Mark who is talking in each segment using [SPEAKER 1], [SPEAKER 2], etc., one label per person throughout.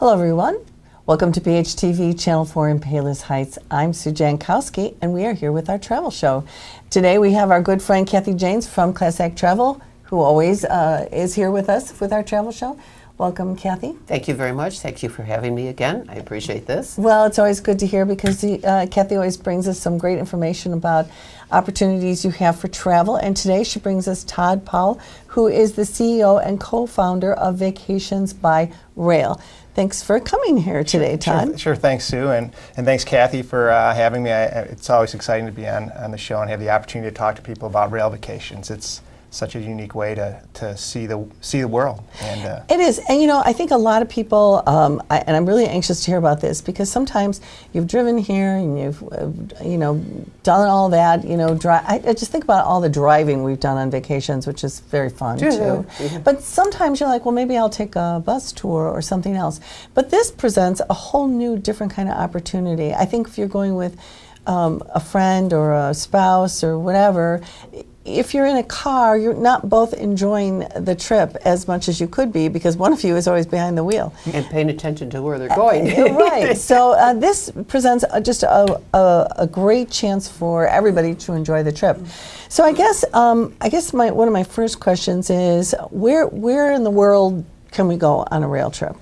[SPEAKER 1] Hello everyone. Welcome to BHTV Channel 4 in Palos Heights. I'm Sue Jankowski and we are here with our travel show. Today we have our good friend Kathy Janes from Class Act Travel, who always is here with us with our travel show. Welcome, Kathy.
[SPEAKER 2] Thank you very much. Thank you for having me again. I appreciate this.
[SPEAKER 1] Well, it's always good to hear because Kathy always brings us some great information about opportunities you have for travel. And today she brings us Todd Powell, who is the CEO and co-founder of Vacations by Rail. Thanks for coming here today, Todd.
[SPEAKER 3] Sure. Thanks, Sue, and thanks, Kathy, for having me. It's always exciting to be on the show and have the opportunity to talk to people about rail vacations. It's such a unique way to see the world. And
[SPEAKER 1] it is, and you know, I think a lot of people, and I'm really anxious to hear about this because sometimes you've driven here and you've, done all that, I just think about all the driving we've done on vacations, which is very fun too.
[SPEAKER 2] Mm-hmm.
[SPEAKER 1] But sometimes you're like, well, maybe I'll take a bus tour or something else. But this presents a whole new, different kind of opportunity. I think if you're going with a friend or a spouse or whatever, if you're in a car, you're not both enjoying the trip as much as you could be because one of you is always behind the wheel.
[SPEAKER 2] And paying attention to where they're going.
[SPEAKER 1] Right. So this presents just a great chance for everybody to enjoy the trip. So I guess one of my first questions is where in the world can we go on a rail trip?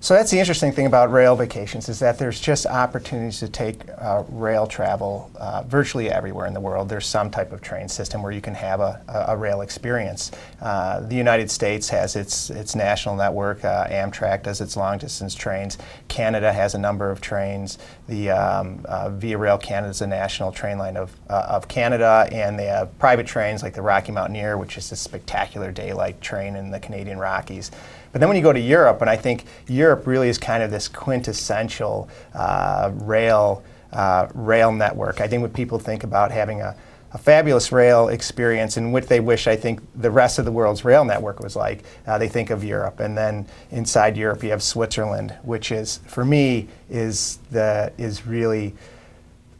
[SPEAKER 3] so that's the interesting thing about rail vacations is that there's just opportunities to take rail travel virtually everywhere in the world. There's some type of train system where you can have a rail experience. The United States has its national network. Amtrak does its long distance trains. Canada has a number of trains. The Via Rail Canada is a national train line of Canada, and they have private trains like the Rocky Mountaineer, which is a spectacular daylight train in the Canadian Rockies. But then when you go to Europe, and I think Europe really is kind of this quintessential rail network. I think when people think about having a fabulous rail experience and what they wish, I think, the rest of the world's rail network was like, they think of Europe. And then inside Europe, you have Switzerland, which is, for me, is really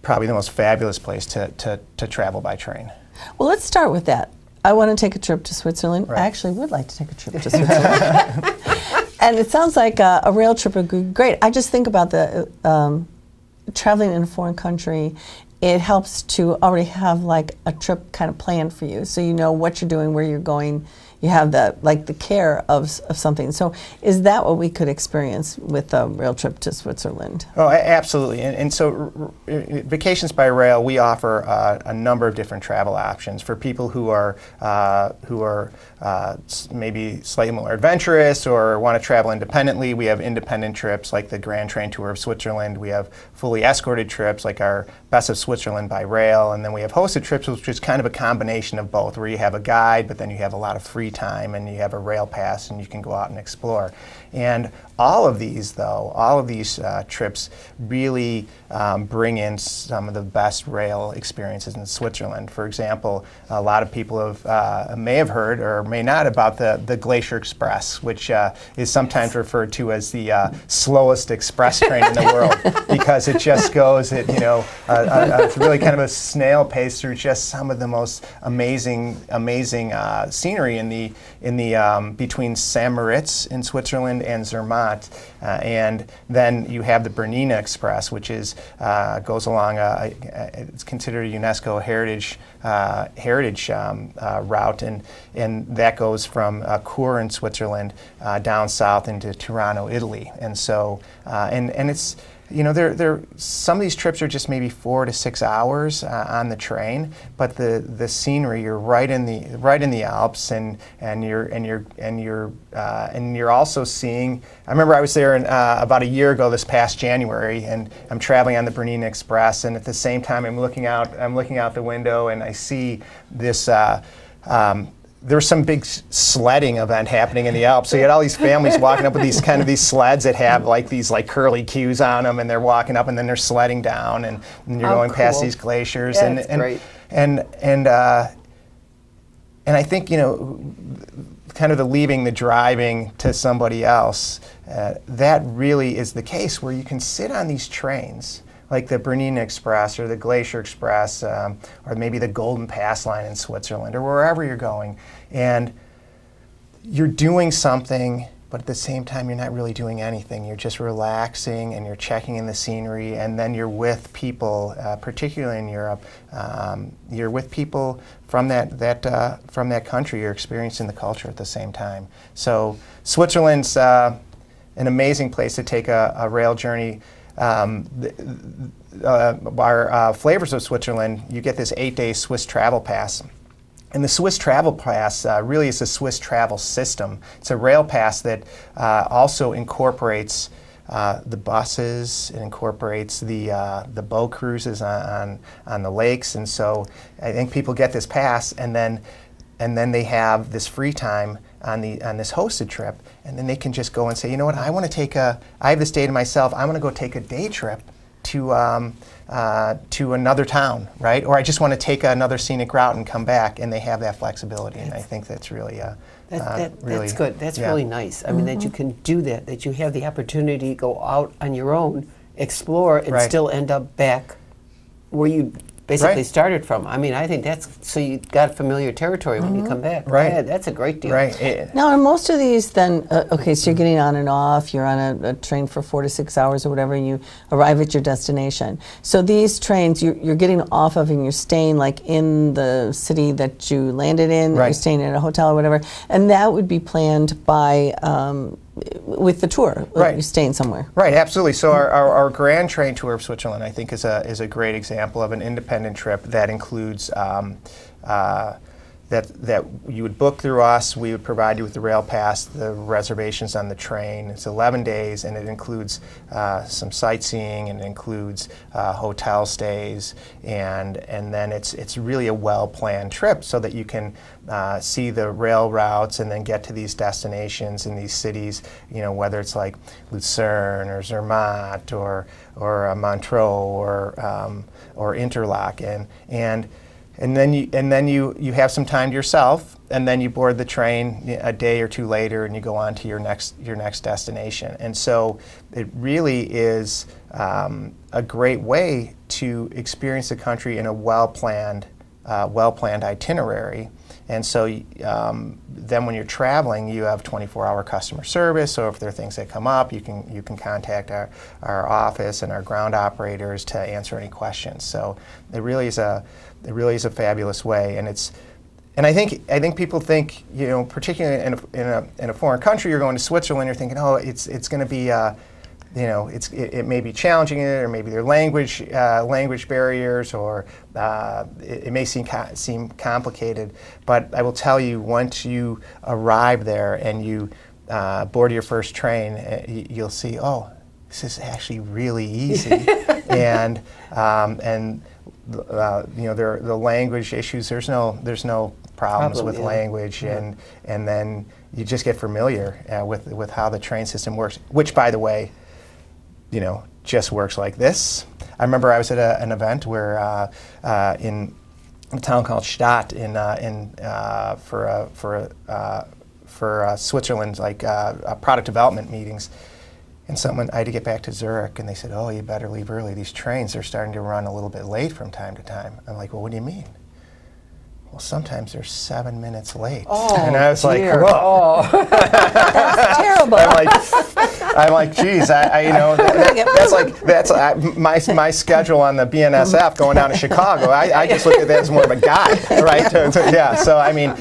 [SPEAKER 3] probably the most fabulous place to travel by train.
[SPEAKER 1] Well, let's start with that. I want to take a trip to Switzerland.
[SPEAKER 3] Right.
[SPEAKER 1] I actually would like to take a trip to Switzerland. And it sounds like a rail trip would be great. I just think about the traveling in a foreign country. It helps to already have like a trip kind of planned for you, so you know what you're doing, where you're going. You have the care of something. So is that what we could experience with a rail trip to Switzerland?
[SPEAKER 3] Oh, absolutely. And so Vacations by Rail, we offer a number of different travel options for people who are maybe slightly more adventurous or want to travel independently. We have independent trips like the Grand Train Tour of Switzerland. We have fully escorted trips like our Best of Switzerland by Rail. And then we have hosted trips, which is kind of a combination of both, where you have a guide, but then you have a lot of free time and you have a rail pass and you can go out and explore. And all of these trips really bring in some of the best rail experiences in Switzerland. For example, a lot of people may have heard or may not about the Glacier Express, which is sometimes referred to as the slowest express train in the world because it just goes at it's really kind of a snail pace through just some of the most amazing scenery in the between St. Moritz in Switzerland and Zermatt. And then you have the Bernina Express, which goes along. It's considered a UNESCO heritage route, and that goes from Chur in Switzerland down south into Tirano, Italy. And so and it's. Some of these trips are just maybe 4 to 6 hours on the train, but the scenery, you're right in the Alps, and you're also seeing. I remember I was there about a year ago, this past January, and I'm traveling on the Bernina Express, and at the same time I'm looking out the window, and I see this. There's some big sledding event happening in the Alps. So you had all these families walking up with these sleds that have these curly cues on them, and they're walking up and then they're sledding down, and you're going past these glaciers.
[SPEAKER 2] Yeah, that's great.
[SPEAKER 3] And I think kind of leaving the driving to somebody else. That really is the case where you can sit on these trains like the Bernina Express or the Glacier Express or maybe the Golden Pass line in Switzerland or wherever you're going, and you're doing something but at the same time, you're not really doing anything. You're just relaxing and you're checking in the scenery, and then you're with people, particularly in Europe. You're with people from that country. You're experiencing the culture at the same time. So Switzerland's an amazing place to take a rail journey. Our Flavors of Switzerland, you get this 8-day Swiss travel pass. And the Swiss travel pass really is a Swiss travel system. It's a rail pass that also incorporates the buses. It incorporates the boat cruises on the lakes. And so I think people get this pass, and then they have this free time on this hosted trip, and then they can just go and say, you know what, I have this day to myself. I want to go take a day trip to another town, right? Or I just want to take another scenic route and come back, and they have that flexibility. And I think that's really
[SPEAKER 2] that's good. That's
[SPEAKER 3] yeah.
[SPEAKER 2] really nice. I mean, that you can do that, that you have the opportunity to go out on your own, explore, and
[SPEAKER 3] Right.
[SPEAKER 2] still end up back where you basically
[SPEAKER 3] Right.
[SPEAKER 2] started from. I mean, I think that's, so you got familiar territory when you come back.
[SPEAKER 3] Right.
[SPEAKER 2] Yeah, that's a great deal.
[SPEAKER 3] right.
[SPEAKER 1] Now, are most of these then, okay, so you're getting on and off, you're on a train for 4 to 6 hours or whatever, and you arrive at your destination. So these trains you're getting off of and you're staying like in the city that you landed in,
[SPEAKER 3] Right.
[SPEAKER 1] you're staying in a hotel or whatever, and that would be planned by, with the tour,
[SPEAKER 3] Right.
[SPEAKER 1] you're staying somewhere.
[SPEAKER 3] Right, absolutely. So our Grand Train Tour of Switzerland, I think, is a great example of an independent trip that includes that you would book through us. We would provide you with the rail pass, the reservations on the train. It's 11 days, and it includes some sightseeing, and it includes hotel stays, and then it's really a well-planned trip so that you can see the rail routes and then get to these destinations in these cities. You know, whether it's like Lucerne or Zermatt or Montreux or Interlaken, and then you have some time to yourself, and then you board the train a day or two later, and you go on to your next destination. And so it really is a great way to experience the country in a well-planned itinerary. And so then when you're traveling, you have 24-hour customer service. So if there are things that come up, you can contact our office and our ground operators to answer any questions. So it really is a fabulous way. And I think people think, you know, particularly in a foreign country, you're going to Switzerland, you're thinking, oh, it's going to be you know, it may be challenging, or maybe there are language barriers, or it may seem complicated. But I will tell you, once you arrive there and you board your first train, you'll see, oh, this is actually really easy. and you know, the language issues. There's no problems with
[SPEAKER 2] yeah.
[SPEAKER 3] language, and then you just get familiar with how the train system works. Which, by the way, you know, just works like this. I remember I was at an event where in a town called Stadt for Switzerland, like product development meetings. And I had to get back to Zurich, and they said, "Oh, you better leave early. These trains are starting to run a little bit late from time to time." I'm like, "Well, what do you mean?" Well, sometimes they're 7 minutes late.
[SPEAKER 2] Oh,
[SPEAKER 3] and I was
[SPEAKER 2] dear.
[SPEAKER 3] like, "Whoa."
[SPEAKER 1] That's terrible.
[SPEAKER 3] I'm like, geez, you know, that's my schedule on the BNSF going down to Chicago. I just look at that as more of a guide, right? Yeah. So I mean,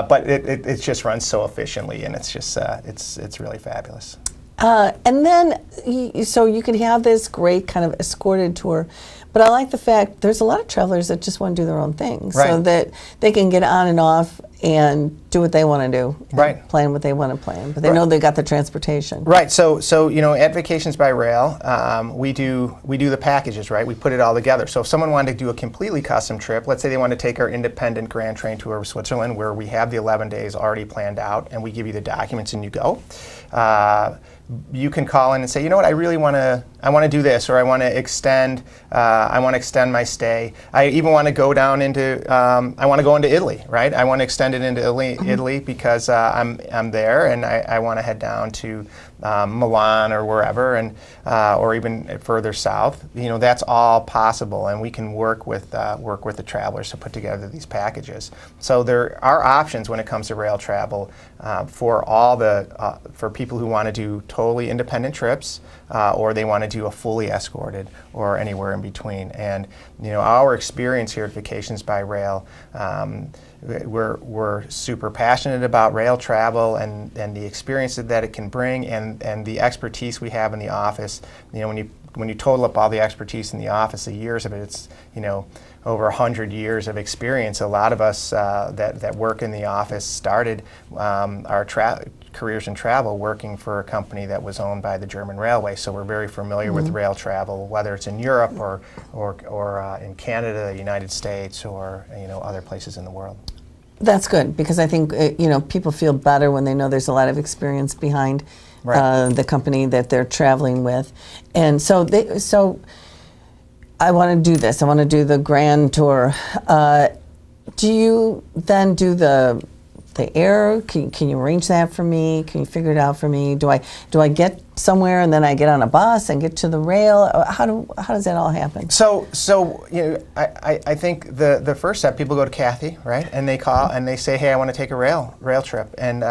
[SPEAKER 3] but it just runs so efficiently, and it's just it's really fabulous.
[SPEAKER 1] And then, so you could have this great kind of escorted tour, but I like the fact there's a lot of travelers that just want to do their own thing, so
[SPEAKER 3] Right.
[SPEAKER 1] that they can get on and off and do what they want to do, and
[SPEAKER 3] Right.
[SPEAKER 1] plan what they want to plan, but they know they got the transportation.
[SPEAKER 3] Right. So you know, at Vacations by Rail, we do the packages, right? We put it all together. So if someone wanted to do a completely custom trip, let's say they want to take our independent Grand Train Tour of Switzerland, where we have the 11 days already planned out, and we give you the documents and you go. You can call in and say, you know what, I want to do this, or I want to extend my stay. I even want to go down into, I want to go into Italy, right? I want to extend it into Italy because I'm there, and I want to head down to Milan or wherever, and or even further south. That's all possible, and we can work with the travelers to put together these packages. So there are options when it comes to rail travel for for people who want to do totally independent trips, or they want to do a fully escorted, or anywhere in between. And our experience here at Vacations by Rail. We're super passionate about rail travel and the experience that it can bring, and the expertise we have in the office. When you total up all the expertise in the office, the years of it, it's over 100 years of experience. A lot of us that work in the office started our careers in travel working for a company that was owned by the German Railway. So we're very familiar with rail travel, whether it's in Europe or in Canada, the United States, or other places in the world.
[SPEAKER 1] That's good, because I think people feel better when they know there's a lot of experience behind the company that they're traveling with, and so I want to do this. I want to do the grand tour. Do you then do the air? Can you arrange that for me? Can you figure it out for me? Do I get somewhere and then I get on a bus and get to the rail? How does that all happen?
[SPEAKER 3] So I think the first step, people go to Kathy, right, and they call and they say, hey, I want to take a rail trip, and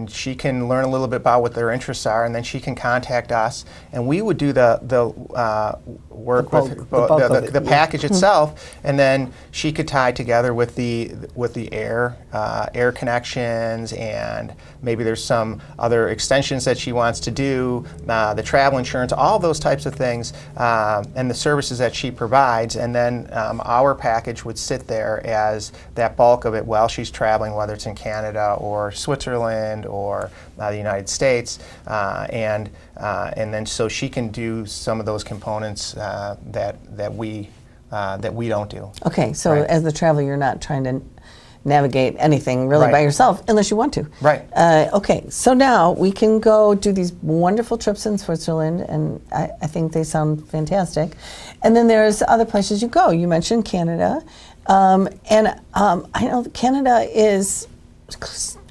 [SPEAKER 3] she can learn a little bit about what their interests are, and then she can contact us, and we would do the work with the package itself, and then she could tie together with the air connections, and maybe there's some other extensions that she wants to do, the travel insurance, all those types of things, and the services that she provides, and then our package would sit there as that bulk of it while she's traveling, whether it's in Canada or Switzerland or the United States, and then so she can do some of those components that we don't do.
[SPEAKER 1] Okay, so as the traveler, you're not trying to navigate anything really by yourself unless you want to.
[SPEAKER 3] Right.
[SPEAKER 1] Okay, so now we can go do these wonderful trips in Switzerland, and I think they sound fantastic. And then there's other places you go. You mentioned Canada, and I know Canada is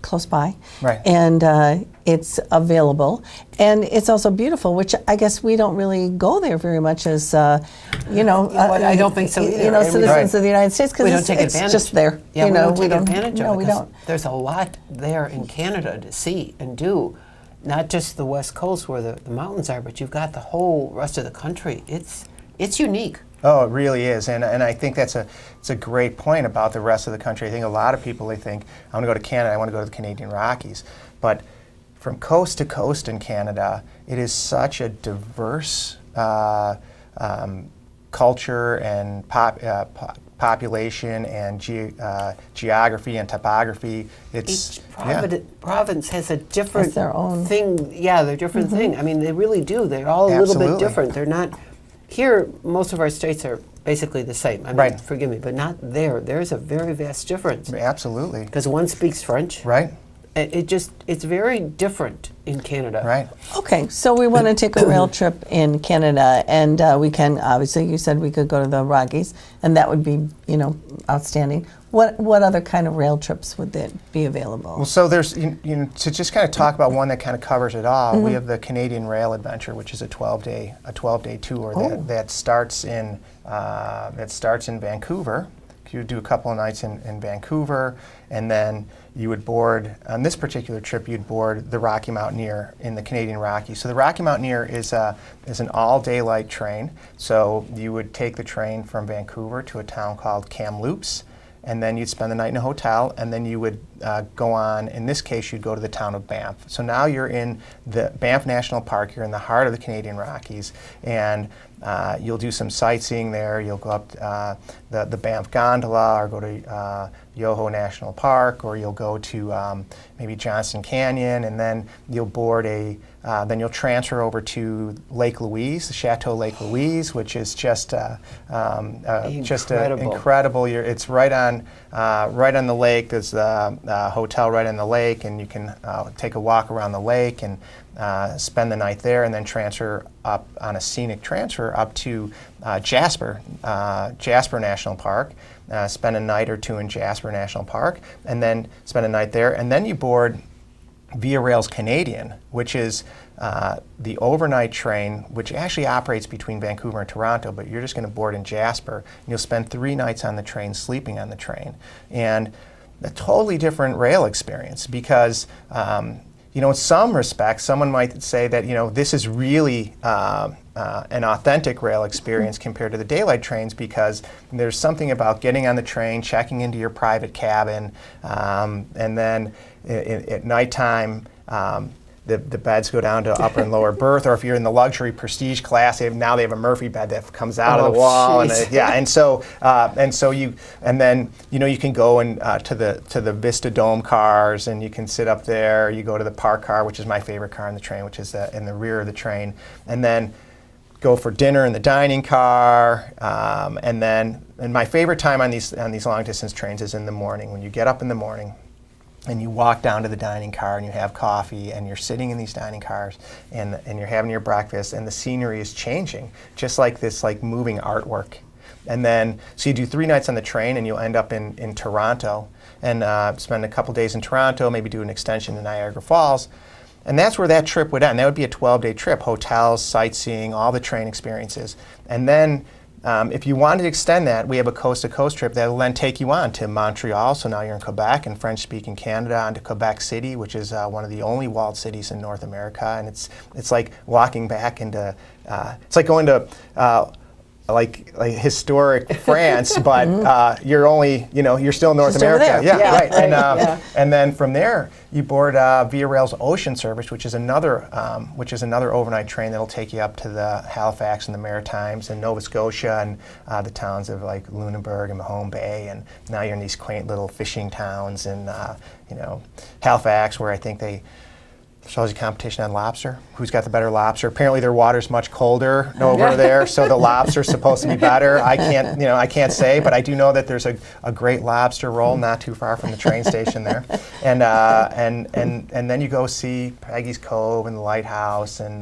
[SPEAKER 1] close by, and it's available, and it's also beautiful, which I guess we don't really go there very much as I
[SPEAKER 2] don't think so either.
[SPEAKER 1] Citizens of the United States, because it's just there.
[SPEAKER 2] Yeah, we don't take advantage of it.
[SPEAKER 1] No, we don't.
[SPEAKER 2] There's a lot there in Canada to see and do, not just the West Coast where the mountains are, but you've got the whole rest of the country. It's unique.
[SPEAKER 3] Oh, it really is, and I think it's a great point about the rest of the country. I think a lot of people, they think, I want to go to Canada, I want to go to the Canadian Rockies, but from coast to coast in Canada, it is such a diverse culture and population and geography and topography.
[SPEAKER 2] Each province has a different
[SPEAKER 1] their own
[SPEAKER 2] thing. Yeah, they're different thing. I mean, they really do. They're all a little bit different. They're not. Here, most of our states are basically the same. I mean, forgive me, but not there. There's a very vast difference.
[SPEAKER 3] Absolutely.
[SPEAKER 2] Because one speaks French.
[SPEAKER 3] Right.
[SPEAKER 2] It's very different in Canada.
[SPEAKER 3] Right.
[SPEAKER 1] Okay, so we want to take a rail trip in Canada, and we can, obviously, you said we could go to the Rockies, and that would be, outstanding. What other kind of rail trips would be available?
[SPEAKER 3] Well, so there's, to just kind of talk about one that kind of covers it all, we have the Canadian Rail Adventure, which is a 12-day tour that starts in Vancouver. You would do a couple of nights in Vancouver, and then you would board, on this particular trip, you'd board the Rocky Mountaineer in the Canadian Rockies. So the Rocky Mountaineer is an all-daylight train. So you would take the train from Vancouver to a town called Kamloops, and then you'd spend the night in a hotel, and then you would go on, in this case, you'd go to the town of Banff. So now you're in the Banff National Park, you're in the heart of the Canadian Rockies, and you'll do some sightseeing there. You'll go up the Banff Gondola, or go to Yoho National Park, or you'll go to maybe Johnston Canyon, and then you'll board then you'll transfer over to Lake Louise, the Chateau Lake Louise, which is just incredible. It's right on the lake. There's a hotel right on the lake, and you can take a walk around the lake and spend the night there, and then transfer up on a scenic transfer up to Jasper National Park. Spend a night or two in Jasper National Park, and then spend a night there, and then you board Via Rail's Canadian, which is the overnight train, which actually operates between Vancouver and Toronto, but you're just going to board in Jasper. And you'll spend 3 nights on the train, sleeping on the train. And a totally different rail experience because, you know, in some respects, someone might say that, you know, this is really an authentic rail experience compared to the daylight trains because there's something about getting on the train, checking into your private cabin, and then at nighttime, the beds go down to upper and lower berth, or if you're in the luxury prestige class, now they have a Murphy bed that comes out of the wall, and then you know you can go and to the Vista Dome cars, and you can sit up there. You go to the park car, which is my favorite car on the train, which is in the rear of the train, and then go for dinner in the dining car, and my favorite time on these long distance trains is in the morning when you get up in the morning. And you walk down to the dining car and you have coffee and you're sitting in these dining cars and you're having your breakfast and the scenery is changing, just like this like moving artwork. And then, so you do 3 nights on the train and you'll end up in Toronto and spend a couple days in Toronto, maybe do an extension to Niagara Falls. And that's where that trip would end. That would be a 12-day trip, hotels, sightseeing, all the train experiences. And then if you wanted to extend that, we have a coast-to-coast trip that will then take you on to Montreal, so now you're in Quebec, and French-speaking Canada, on to Quebec City, which is one of the only walled cities in North America, and it's like walking back into, it's like going to like historic France, but you're only, you know, you're still in North
[SPEAKER 1] Just over
[SPEAKER 3] America.
[SPEAKER 1] there.
[SPEAKER 3] Yeah, right.
[SPEAKER 1] Yeah.
[SPEAKER 3] And then from there, you board Via Rail's Ocean Service, which is another overnight train that'll take you up to the Halifax and the Maritimes and Nova Scotia and the towns of like Lunenburg and Mahone Bay, and now you're in these quaint little fishing towns in you know, Halifax, where I think there's always a competition on lobster. Who's got the better lobster? Apparently their water's much colder over there, so the lobster's supposed to be better. I can't say, but I do know that there's a great lobster roll not too far from the train station there. And then you go see Peggy's Cove and the lighthouse, and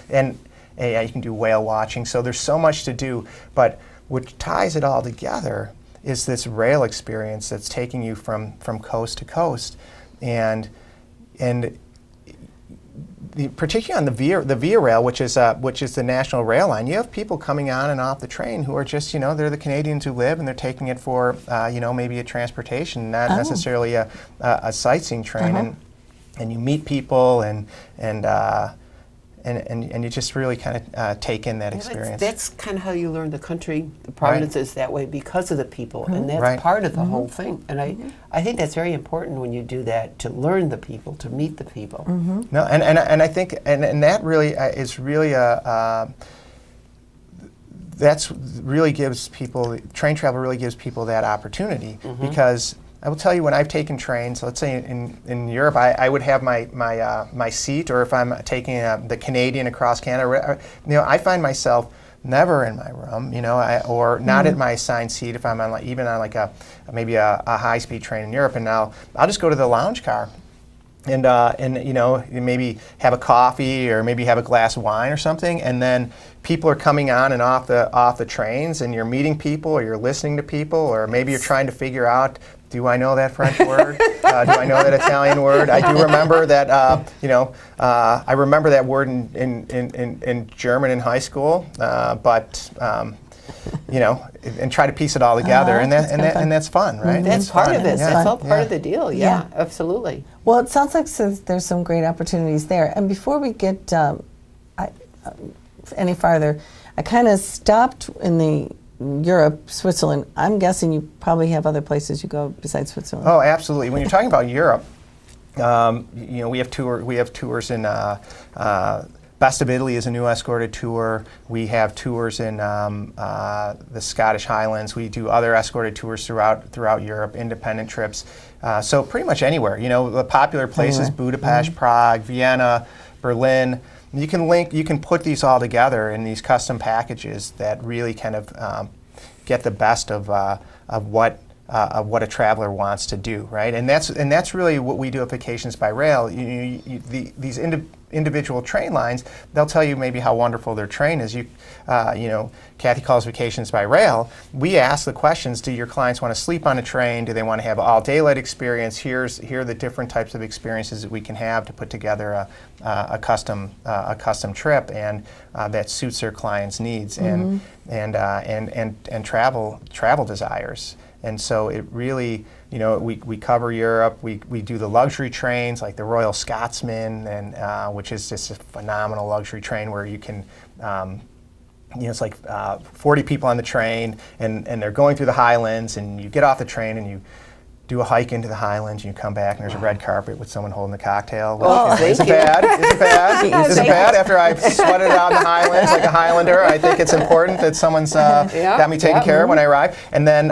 [SPEAKER 3] you can do whale watching. So there's so much to do, but what ties it all together is this rail experience that's taking you from coast to coast, and particularly on the Via Rail, which is the national rail line, you have people coming on and off the train who are just, you know, they're the Canadians who live and they're taking it for, you know, maybe a transportation, not necessarily a sightseeing train, and you meet people and you just really kind of take in that experience.
[SPEAKER 2] That's kind of how you learn the country, the province is that way because of the people, and that's part of the whole thing. And I think that's very important when you do that, to learn the people, to meet the people.
[SPEAKER 3] No, and I think and that really is really that's really gives people, train travel really gives people that opportunity, because I will tell you, when I've taken trains, let's say in Europe, I would have my seat, or if I'm taking the Canadian across Canada, you know, I find myself never in my room, you know, or not at my assigned seat if I'm on even on like maybe a high-speed train in Europe, and now I'll just go to the lounge car. And you know, you maybe have a coffee or maybe have a glass of wine or something, and then people are coming on and off the trains, and you're meeting people, or you're listening to people, or maybe you're trying to figure out, do I know that French word? Do I know that Italian word? I do remember that. You know, I remember that word in German in high school, but. You know, and try to piece it all together, and that's fun, right?
[SPEAKER 2] That's part of it.
[SPEAKER 3] Yeah.
[SPEAKER 2] That's all part of the deal. Yeah, absolutely.
[SPEAKER 1] Well, it sounds like there's some great opportunities there. And before we get any farther, I kind of stopped in the Europe, Switzerland. I'm guessing you probably have other places you go besides Switzerland.
[SPEAKER 3] Oh, absolutely. When you're talking about Europe, you know, we have tours in. Best of Italy is a new escorted tour. We have tours in the Scottish Highlands. We do other escorted tours throughout Europe, independent trips. So pretty much anywhere. You know, the popular places: Budapest, Prague, Vienna, Berlin. You can put these all together in these custom packages that really kind of get the best of what what a traveler wants to do, right? And that's really what we do at Vacations by Rail. These individual train lines, they'll tell you maybe how wonderful their train is. Kathy calls Vacations by Rail. We ask the questions: do your clients want to sleep on a train? Do they want to have all daylight experience? Here are the different types of experiences that we can have to put together a custom trip, and that suits their clients' needs and travel desires. And so it really, we cover Europe. We do the luxury trains like the Royal Scotsman, and which is just a phenomenal luxury train where you can, it's like 40 people on the train, and they're going through the Highlands, and you get off the train and you do a hike into the Highlands, and you come back and there's a red carpet with someone holding a cocktail. Which isn't bad. Isn't bad. After I've sweated out in the Highlands like a Highlander, I think it's important that someone's got me taken care of when I arrive. And then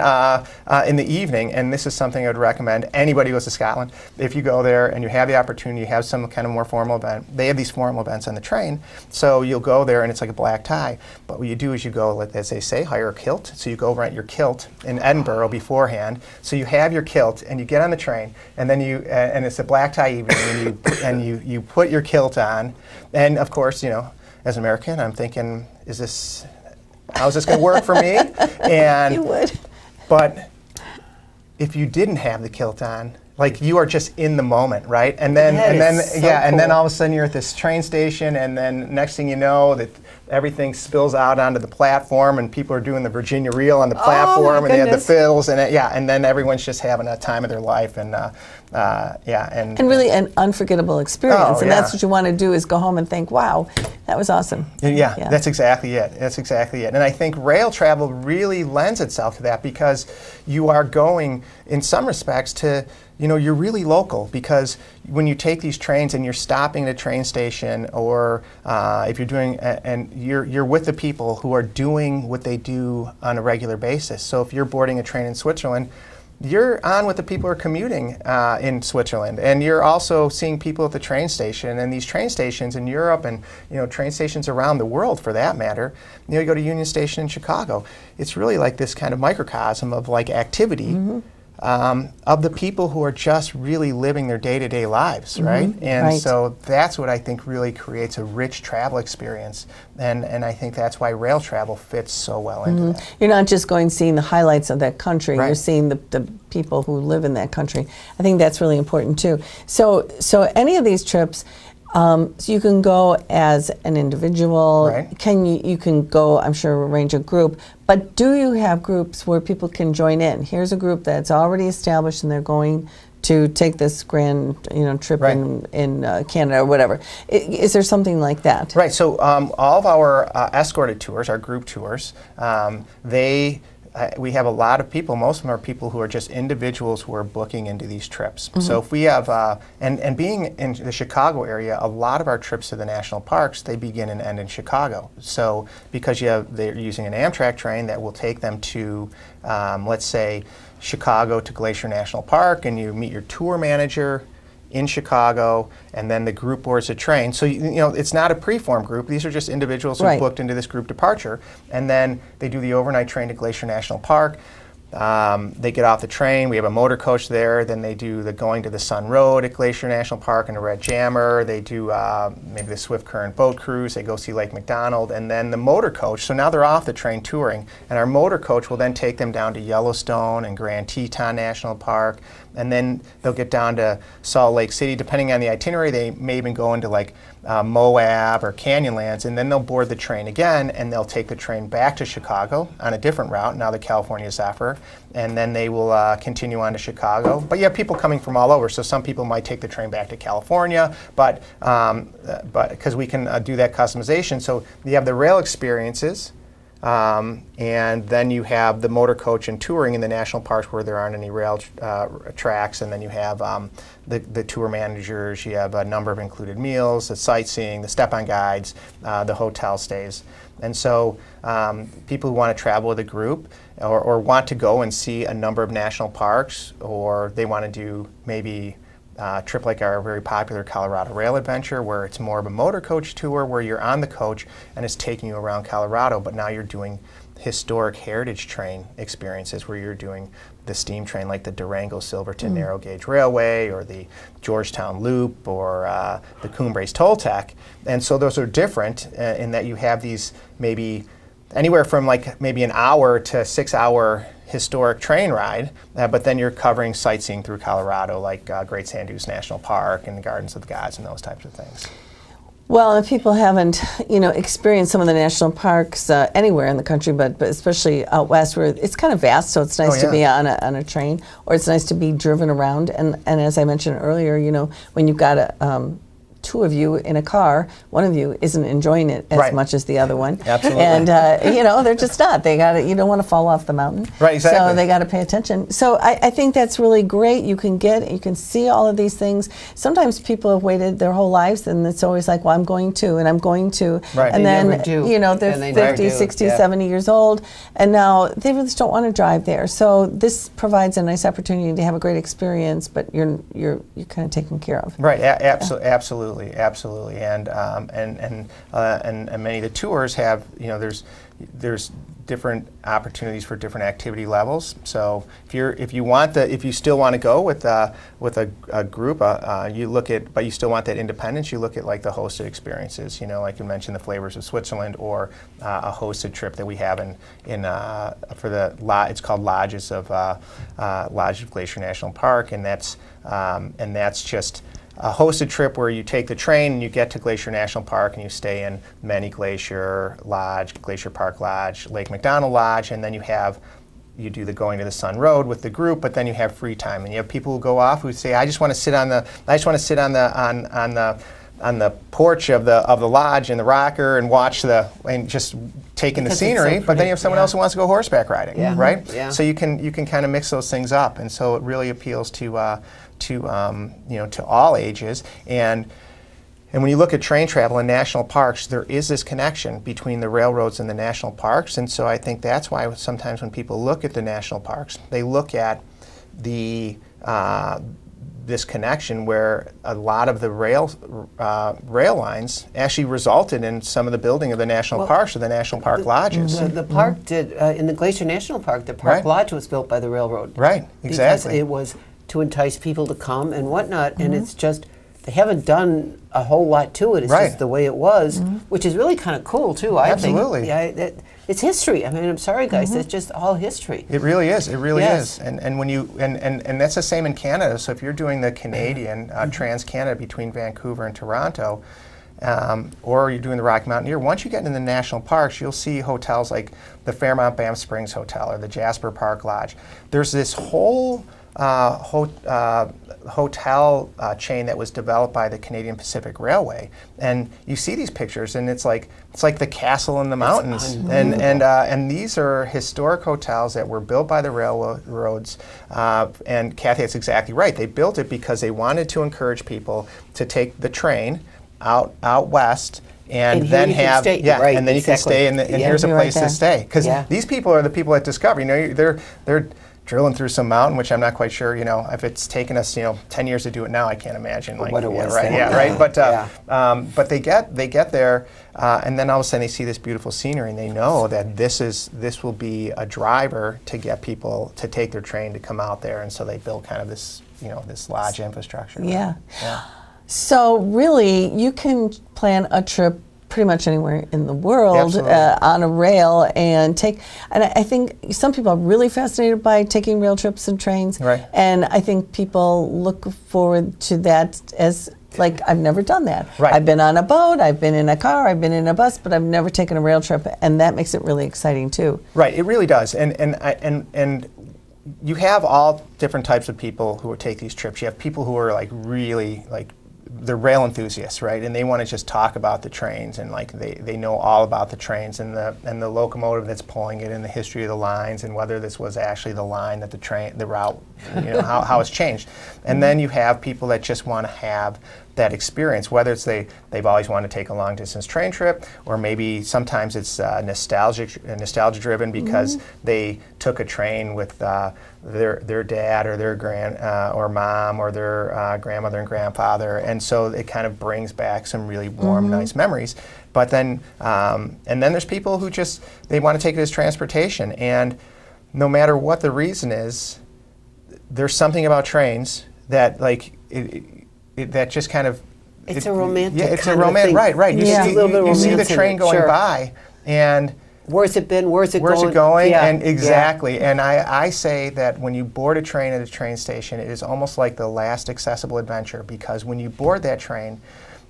[SPEAKER 3] in the evening, and this is something I would recommend anybody who goes to Scotland, if you go there and you have the opportunity, you have some kind of more formal event, they have these formal events on the train, so you'll go there and it's like a black tie. But what you do is you go, as they say, hire a kilt. So you go rent your kilt in Edinburgh beforehand. So you have your kilt, and you get on the train, and then and it's a black tie evening, and you put your kilt on, and of course, as an American, I'm thinking, how's this going to work for me? And
[SPEAKER 1] You would.
[SPEAKER 3] But if you didn't have the kilt on, like, you are just in the moment, right? And then then all of a sudden you're at this train station, and then next thing you know, that everything spills out onto the platform, and people are doing the Virginia Reel on the platform, and they have the fiddles, and and then everyone's just having a time of their life, and
[SPEAKER 1] really an unforgettable experience. And that's what you want to do, is go home and think, wow, that was awesome.
[SPEAKER 3] Yeah, that's exactly it. And I think rail travel really lends itself to that, because you are going, in some respects, to, you're really local, because when you take these trains and you're stopping at a train station, or if you're doing, and you're with the people who are doing what they do on a regular basis. So if you're boarding a train in Switzerland, you're on with the people who are commuting in Switzerland, and you're also seeing people at the train station. And these train stations in Europe, and train stations around the world for that matter, you go to Union Station in Chicago, it's really like this kind of microcosm of like activity of the people who are just really living their day-to-day lives, right? And so that's what I think really creates a rich travel experience, and I think that's why rail travel fits so well into that.
[SPEAKER 1] You're not just going seeing the highlights of that country,
[SPEAKER 3] Right.
[SPEAKER 1] you're seeing the people who live in that country. I think that's really important too. So any of these trips, so you can go as an individual.
[SPEAKER 3] Right.
[SPEAKER 1] You can go, I'm sure, arrange a group. But do you have groups where people can join in? Here's a group that's already established, and they're going to take this grand, trip
[SPEAKER 3] Right.
[SPEAKER 1] in Canada or whatever. Is there something like that?
[SPEAKER 3] Right. So all of our escorted tours, our group tours, we have a lot of people. Most of them are people who are just individuals who are booking into these trips. So if we have, and being in the Chicago area, a lot of our trips to the national parks, they begin and end in Chicago. So because they're using an Amtrak train that will take them to, let's say, Chicago to Glacier National Park, and you meet your tour manager in Chicago, and then the group boards a train. So it's not a preformed group. These are just individuals who booked into this group departure, and then they do the overnight train to Glacier National Park. They get off the train. We have a motor coach there. Then they do the going to the Sun Road at Glacier National Park and a Red Jammer. They do maybe the Swift Current boat cruise. They go see Lake McDonald, and then the motor coach. So now they're off the train touring, and our motor coach will then take them down to Yellowstone and Grand Teton National Park, and then they'll get down to Salt Lake City. Depending on the itinerary, they may even go into like Moab or Canyonlands, and then they'll board the train again, and they'll take the train back to Chicago on a different route, now the California Zephyr, and then they will continue on to Chicago. But you have people coming from all over, so some people might take the train back to California, but because we can do that customization. So you have the rail experiences, and then you have the motor coach and touring in the national parks where there aren't any rail tracks, and then you have the tour managers, you have a number of included meals, the sightseeing, the step-on guides, the hotel stays. And so people who want to travel with a group or want to go and see a number of national parks, or they want to do maybe a trip like our very popular Colorado Rail Adventure, where it's more of a motor coach tour where you're on the coach and it's taking you around Colorado, but now you're doing historic heritage train experiences where you're doing the steam train like the Durango Silverton Narrow Gauge Railway or the Georgetown Loop or the Cumbres Toltec. And so those are different in that you have these maybe anywhere from like maybe an hour to 6 hour historic train ride, but then you're covering sightseeing through Colorado like Great Sand Dunes National Park and the Gardens of the Gods and those types of things.
[SPEAKER 1] Well, if people haven't, experienced some of the national parks anywhere in the country, but especially out west, where it's kind of vast, so it's nice to be on a train, or it's nice to be driven around. And as I mentioned earlier, when you've got two of you in a car, one of you isn't enjoying it as much as the other one.
[SPEAKER 3] Absolutely.
[SPEAKER 1] And they're just not. They got you don't want to fall off the mountain.
[SPEAKER 3] Right, exactly.
[SPEAKER 1] So they got to pay attention. So I think that's really great. You can see all of these things. Sometimes people have waited their whole lives, and it's always like, well, I'm going to, and I'm going to.
[SPEAKER 3] Right.
[SPEAKER 1] And
[SPEAKER 2] They
[SPEAKER 1] then,
[SPEAKER 2] never do.
[SPEAKER 1] they're
[SPEAKER 2] And they never
[SPEAKER 1] 50,
[SPEAKER 2] do.
[SPEAKER 1] 60,
[SPEAKER 2] Yeah.
[SPEAKER 1] 70 years old, and now they really just don't want to drive there. So this provides a nice opportunity to have a great experience, but you're kind of taken care of.
[SPEAKER 3] Right, absolutely, and many of the tours have there's different opportunities for different activity levels. So if you still want to go with a group, you look at, but you still want that independence, you look at like the hosted experiences. Like you mentioned, the Flavors of Switzerland, or a hosted trip that we have for it's called Lodges of Glacier National Park, and that's just a hosted trip where you take the train and you get to Glacier National Park and you stay in Many Glacier Lodge, Glacier Park Lodge, Lake McDonald Lodge, and then you do the Going to the Sun Road with the group, but then you have free time, and you have people who go off who say, I just want to sit on the porch of the lodge in the rocker and watch and just take in the
[SPEAKER 2] Because it's
[SPEAKER 3] scenery.
[SPEAKER 2] so
[SPEAKER 3] But then you have someone
[SPEAKER 2] pretty,
[SPEAKER 3] else who wants to go horseback riding,
[SPEAKER 2] Yeah.
[SPEAKER 3] right?
[SPEAKER 2] Yeah.
[SPEAKER 3] So you can kind of mix those things up, and so it really appeals to all ages. And when you look at train travel in national parks, there is this connection between the railroads and the national parks. And so I think that's why sometimes when people look at the national parks, they look at this connection where a lot of the rail lines actually resulted in some of the building of the national parks or the national park lodges.
[SPEAKER 2] The park did, in the Glacier National Park, the park
[SPEAKER 3] Right.
[SPEAKER 2] lodge was built by the railroad.
[SPEAKER 3] Right, exactly.
[SPEAKER 2] Because it was to entice people to come and whatnot, and it's just, they haven't done a whole lot to it. It's
[SPEAKER 3] Right.
[SPEAKER 2] just the way it was, which is really kind of cool too, I
[SPEAKER 3] Absolutely.
[SPEAKER 2] think. Yeah, it's history. I mean, I'm sorry guys, it's just all history.
[SPEAKER 3] It really is. It really
[SPEAKER 2] Yes.
[SPEAKER 3] is. And when you and that's the same in Canada. So if you're doing the Canadian Trans-Canada between Vancouver and Toronto, or you're doing the Rocky Mountaineer, once you get into the national parks, you'll see hotels like the Fairmont Banff Springs Hotel or the Jasper Park Lodge. There's this whole hotel chain that was developed by the Canadian Pacific Railway, and you see these pictures, and it's like the castle in the mountains, and these are historic hotels that were built by the railroads. And Kathy, that's exactly right. They built it because they wanted to encourage people to take the train out west. And
[SPEAKER 2] And here
[SPEAKER 3] then
[SPEAKER 2] you can
[SPEAKER 3] have
[SPEAKER 2] stay.
[SPEAKER 3] right,
[SPEAKER 2] Right,
[SPEAKER 3] and then you can
[SPEAKER 2] exactly.
[SPEAKER 3] stay, and
[SPEAKER 2] Yeah.
[SPEAKER 3] here's a
[SPEAKER 1] You're right
[SPEAKER 3] place
[SPEAKER 1] there.
[SPEAKER 3] to stay, because
[SPEAKER 2] Yeah.
[SPEAKER 3] these people are the people that discover. They're drilling through some mountain, which I'm not quite sure. If it's taken us 10 years to do it now, I can't imagine
[SPEAKER 2] What it was
[SPEAKER 3] right,
[SPEAKER 2] then.
[SPEAKER 3] yeah, right. But
[SPEAKER 2] Yeah.
[SPEAKER 3] but they get there, and then all of a sudden they see this beautiful scenery, and they know that this will be a driver to get people to take their train to come out there, and so they build kind of this this lodge infrastructure.
[SPEAKER 1] Yeah.
[SPEAKER 3] Yeah.
[SPEAKER 1] So really, you can plan a trip pretty much anywhere in the world
[SPEAKER 3] Absolutely.
[SPEAKER 1] on a rail and I think some people are really fascinated by taking rail trips and trains.
[SPEAKER 3] Right.
[SPEAKER 1] And I think people look forward to that as like, I've never done that.
[SPEAKER 3] Right.
[SPEAKER 1] I've been on a boat, I've been in a car, I've been in a bus, but I've never taken a rail trip, and that makes it really exciting too.
[SPEAKER 3] Right, it really does, and you have all different types of people who take these trips. You have people who are really they're rail enthusiasts, right? And they want to just talk about the trains, and they know all about the trains and the locomotive that's pulling it, and the history of the lines, and whether this was actually the line that the route, how it's changed. And then you have people that just want to have that experience, whether it's they've always wanted to take a long distance train trip, or maybe sometimes it's nostalgia driven because they took a train with their dad or their or mom or their grandmother and grandfather, and so it kind of brings back some really warm, nice memories. But then, and then there's people who just, they want to take it as transportation, and no matter what the reason is, there's something about trains that that just kind of,
[SPEAKER 2] it's a romantic
[SPEAKER 3] yeah, it's
[SPEAKER 2] kind
[SPEAKER 3] a romantic,
[SPEAKER 2] of thing.
[SPEAKER 3] right. You
[SPEAKER 2] Yeah.
[SPEAKER 3] see,
[SPEAKER 2] A little bit of
[SPEAKER 3] you see the
[SPEAKER 2] romance in
[SPEAKER 3] train
[SPEAKER 2] it,
[SPEAKER 3] going
[SPEAKER 2] sure.
[SPEAKER 3] by, and
[SPEAKER 2] Where's it been? Where's it
[SPEAKER 3] where's
[SPEAKER 2] going?
[SPEAKER 3] it going?
[SPEAKER 2] Yeah.
[SPEAKER 3] And exactly. And I say that when you board a train at a train station, it is almost like the last accessible adventure, because when you board that train,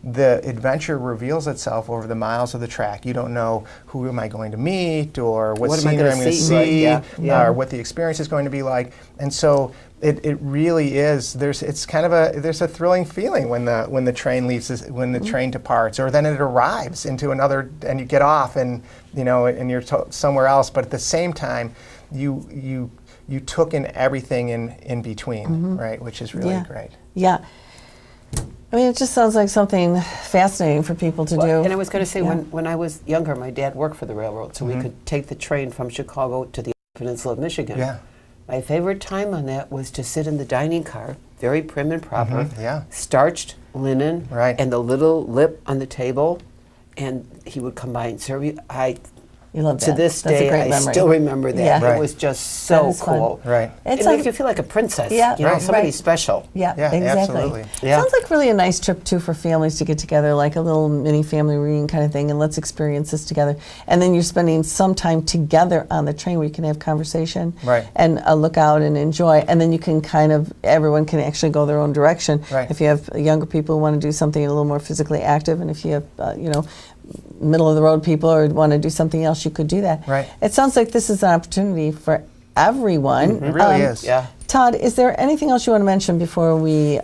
[SPEAKER 3] the adventure reveals itself over the miles of the track. You don't know who am I going to meet, or what
[SPEAKER 2] am I
[SPEAKER 3] scenery
[SPEAKER 2] gonna
[SPEAKER 3] I'm going to
[SPEAKER 2] see? Right,
[SPEAKER 3] see,
[SPEAKER 2] yeah.
[SPEAKER 3] or what the experience is going to be like. And so it really is. There's kind of a thrilling feeling when the train leaves, when the train departs, or then it arrives into another, and you get off, and and you're somewhere else. But at the same time, you took in everything in between, right? Which is really great.
[SPEAKER 1] Yeah. I mean, it just sounds like something fascinating for people to do.
[SPEAKER 2] And I was going to say, when I was younger, my dad worked for the railroad, so we could take the train from Chicago to the Peninsula of Michigan.
[SPEAKER 3] Yeah.
[SPEAKER 2] My favorite time on that was to sit in the dining car, very prim and proper,
[SPEAKER 3] yeah.
[SPEAKER 2] starched linen,
[SPEAKER 3] Right.
[SPEAKER 2] and the little lip on the table, and he would come by and serve you.
[SPEAKER 1] You love
[SPEAKER 2] To
[SPEAKER 1] that.
[SPEAKER 2] this
[SPEAKER 1] That's a
[SPEAKER 2] day,
[SPEAKER 1] great
[SPEAKER 2] I
[SPEAKER 1] memory.
[SPEAKER 2] still remember that.
[SPEAKER 1] Yeah.
[SPEAKER 3] Right.
[SPEAKER 2] It was just
[SPEAKER 1] That
[SPEAKER 2] so
[SPEAKER 1] is fun.
[SPEAKER 2] cool.
[SPEAKER 3] Right.
[SPEAKER 1] It's
[SPEAKER 2] It
[SPEAKER 1] like-
[SPEAKER 2] makes you feel like a princess.
[SPEAKER 1] Yeah,
[SPEAKER 2] You know,
[SPEAKER 3] right.
[SPEAKER 2] somebody
[SPEAKER 1] Right.
[SPEAKER 2] special.
[SPEAKER 1] Yeah,
[SPEAKER 3] Yeah,
[SPEAKER 1] exactly.
[SPEAKER 3] absolutely.
[SPEAKER 2] Yeah.
[SPEAKER 1] Sounds like really a nice trip too for families to get together, like a little mini family reunion kind of thing, and let's experience this together. And then you're spending some time together on the train where you can have conversation,
[SPEAKER 3] Right.
[SPEAKER 1] and look out and enjoy. And then you can everyone can actually go their own direction.
[SPEAKER 3] Right.
[SPEAKER 1] If you have younger people who want to do something a little more physically active, and if you have middle of the road people or want to do something else, you could do that.
[SPEAKER 3] Right.
[SPEAKER 1] It sounds like this is an opportunity for everyone.
[SPEAKER 3] It really is.
[SPEAKER 2] Yeah.
[SPEAKER 1] Todd, is there anything else you want to mention before we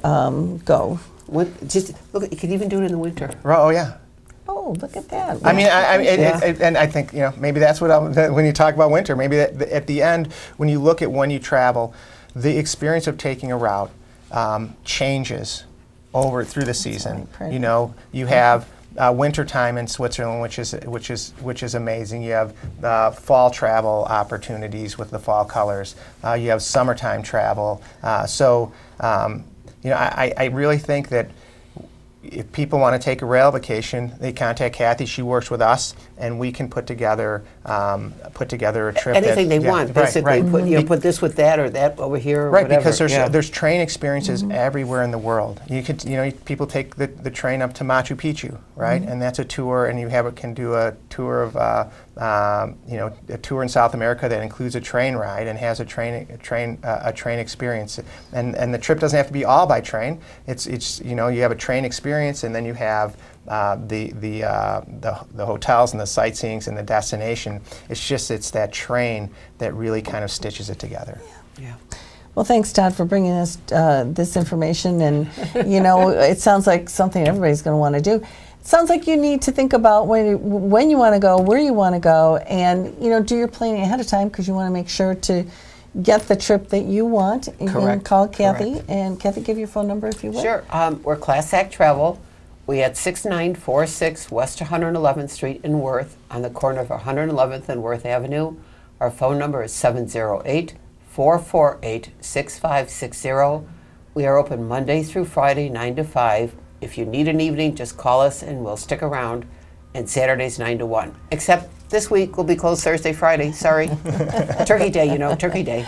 [SPEAKER 1] go?
[SPEAKER 2] Just look, you could even do it in the winter.
[SPEAKER 3] Oh yeah.
[SPEAKER 1] Oh, look at that.
[SPEAKER 3] I mean,
[SPEAKER 2] Yeah.
[SPEAKER 3] and I think maybe that's what when you talk about winter, maybe at the end, when you look at when you travel, the experience of taking a route changes through the season.
[SPEAKER 1] pretty.
[SPEAKER 3] You have winter time in Switzerland, which is amazing. You have fall travel opportunities with the fall colors. You have summertime travel. I really think that if people want to take a rail vacation, they contact Kathy. She works with us, and we can put together a trip.
[SPEAKER 2] Anything they want, basically.
[SPEAKER 3] Right.
[SPEAKER 2] Put this with that or that over here or
[SPEAKER 3] Right,
[SPEAKER 2] whatever.
[SPEAKER 3] because
[SPEAKER 2] Yeah.
[SPEAKER 3] there's train experiences everywhere in the world. You could, people take the train up to Machu Picchu, right, and that's a tour, and you can do a tour of, a tour in South America that includes a train ride and has a train experience, and the trip doesn't have to be all by train. It's you have a train experience, and then you have the hotels and the sightseeings and the destination. It's that train that really kind of stitches it together.
[SPEAKER 2] Yeah.
[SPEAKER 1] Well, thanks, Todd, for bringing us this information. And, it sounds like something everybody's going to want to do. It sounds like you need to think about when you want to go, where you want to go, and, do your planning ahead of time, because you want to make sure to get the trip that you want. You can
[SPEAKER 2] Correct.
[SPEAKER 1] call Kathy.
[SPEAKER 3] Correct.
[SPEAKER 1] And Kathy, give your phone number if you would.
[SPEAKER 2] Sure. We're Class Act Travel. We at 6946 West 111th Street in Worth, on the corner of 111th and Worth Avenue. Our phone number is 708-448-6560. We are open Monday through Friday, 9 to 5. If you need an evening, just call us and we'll stick around. And Saturdays, 9 to 1. Except this week, we'll be closed Thursday, Friday. Sorry. Turkey Day, Turkey Day.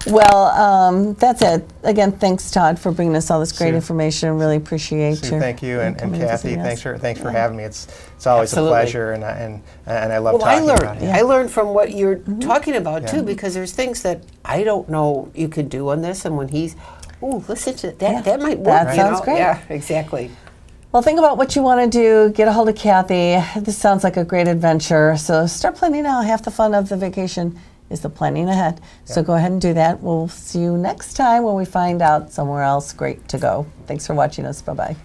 [SPEAKER 1] Well, that's it. Again, thanks, Todd, for bringing us all this great information. Really appreciate
[SPEAKER 3] Sue,
[SPEAKER 1] your
[SPEAKER 3] thank you, and
[SPEAKER 1] coming
[SPEAKER 3] Kathy,
[SPEAKER 1] visiting us.
[SPEAKER 3] thanks for having me. It's always
[SPEAKER 2] Absolutely.
[SPEAKER 3] a pleasure, and I love
[SPEAKER 2] Well, I
[SPEAKER 3] talking about
[SPEAKER 2] learned.
[SPEAKER 3] it.
[SPEAKER 2] I learned from what you're talking about
[SPEAKER 3] Yeah.
[SPEAKER 2] too, because there's things that I don't know you can do on this, and when he's, listen to that.
[SPEAKER 1] Yeah.
[SPEAKER 2] That might work.
[SPEAKER 1] That
[SPEAKER 2] you
[SPEAKER 1] sounds
[SPEAKER 2] know?
[SPEAKER 1] great.
[SPEAKER 2] Yeah, exactly.
[SPEAKER 1] Well, think about what you want to do. Get a hold of Kathy. This sounds like a great adventure. So start planning now. Half the fun of the vacation is the planning ahead. So go ahead and do that. We'll see you next time when we find out somewhere else great to go. Thanks for watching us. Bye-bye.